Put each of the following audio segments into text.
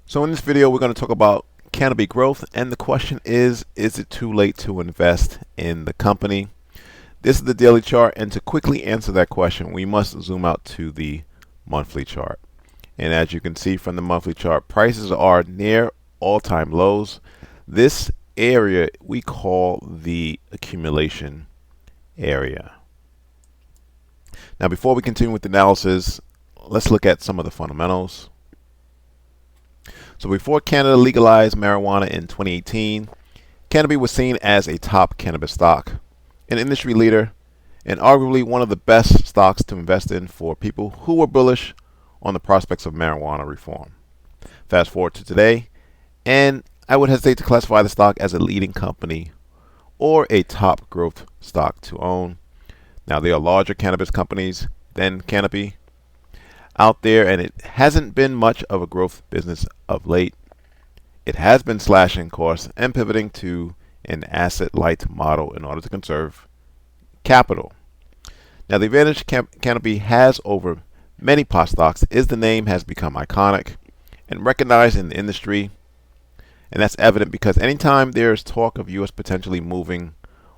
So in this video, we're going to talk about Canopy Growth, and the question is it too late to invest in the company? This is the daily chart, and to quickly answer that question, we must zoom out to the monthly chart. And as you can see from the monthly chart, prices are near all-time lows. This area we call the accumulation area. Now, before we continue with the analysis, let's look at some of the fundamentals. So before Canada legalized marijuana in 2018, Canopy was seen as a top cannabis stock, an industry leader, and arguably one of the best stocks to invest in for people who were bullish on the prospects of marijuana reform. Fast forward to today, and I would hesitate to classify the stock as a leading company or a top growth stock to own. Now, there are larger cannabis companies than Canopy out there, and it hasn't been much of a growth business of late. It has been slashing costs and pivoting to an asset-light model in order to conserve capital. Now, the advantage Canopy has over many pot stocks is the name has become iconic and recognized in the industry, and that's evident because anytime there's talk of U.S. potentially moving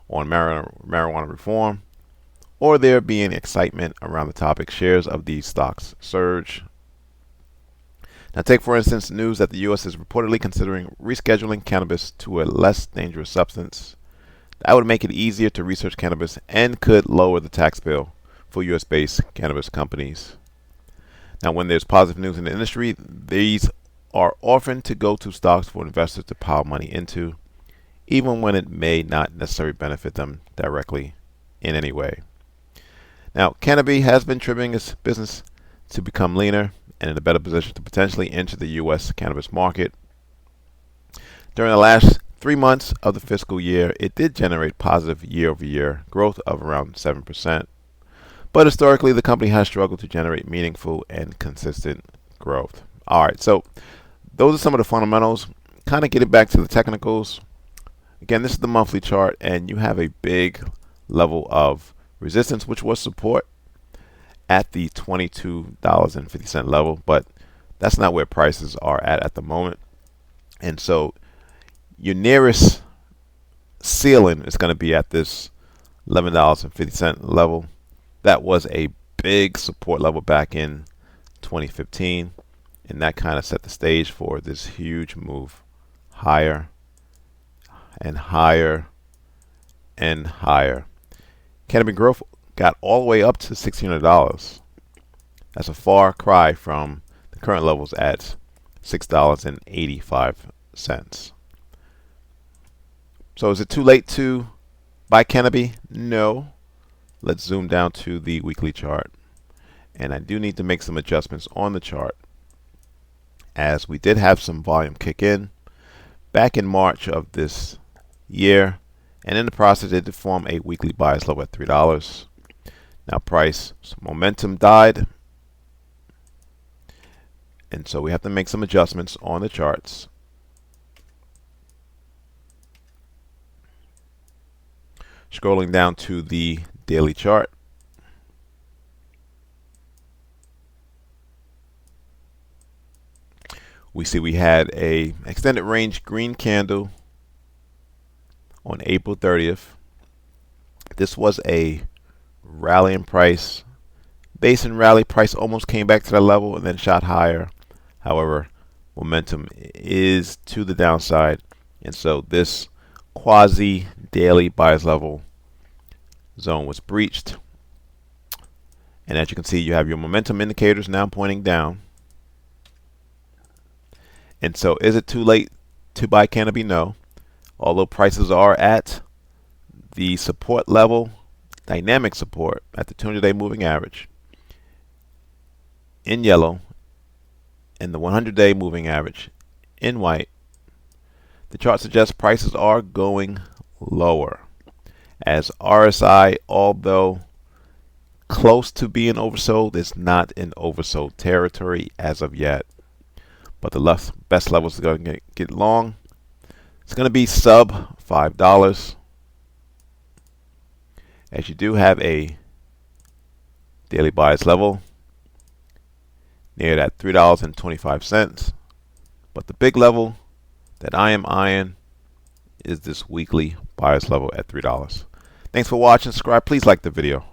on marijuana reform, or there being excitement around the topic, shares of these stocks surge. Now, take for instance news that the U.S. is reportedly considering rescheduling cannabis to a less dangerous substance. That would make it easier to research cannabis and could lower the tax bill for U.S.-based cannabis companies. Now, when there's positive news in the industry, these are often to go-to stocks for investors to pile money into, even when it may not necessarily benefit them directly in any way. Now, Canopy has been trimming its business to become leaner and in a better position to potentially enter the U.S. cannabis market. During the last 3 months of the fiscal year, it did generate positive year-over-year growth of around 7%. But historically, the company has struggled to generate meaningful and consistent growth. All right, so those are some of the fundamentals. Kind of getting back to the technicals. Again, this is the monthly chart, and you have a big level of resistance, which was support at the $22.50 level, but that's not where prices are at the moment. And so your nearest ceiling is going to be at this $11.50 level. That was a big support level back in 2015, and that kind of set the stage for this huge move higher and higher and higher. Canopy Growth got all the way up to $1,600. That's a far cry from the current levels at $6.85. So is it too late to buy Canopy? No. Let's zoom down to the weekly chart. And I do need to make some adjustments on the chart, as we did have some volume kick in back in March of this year. And in the process, it did form a weekly bias level at $3. Now, price momentum died, and so we have to make some adjustments on the charts. Scrolling down to the daily chart, we see we had a extended range green candle on April 30th. This was a rallying price. Base and rally price almost came back to that level and then shot higher. However, momentum is to the downside, and so this quasi daily bias level zone was breached. And as you can see, you have your momentum indicators now pointing down. And so is it too late to buy Canopy? No. Although prices are at the support level, dynamic support at the 200-day moving average in yellow and the 100-day moving average in white, the chart suggests prices are going lower, as RSI, although close to being oversold, is not in oversold territory as of yet. But the best levels are going to get long. It's going to be sub $5, as you do have a daily bias level near that $3.25, But the big level that I am eyeing is this weekly buyer's level at $3. Thanks for watching. Subscribe. Please like the video.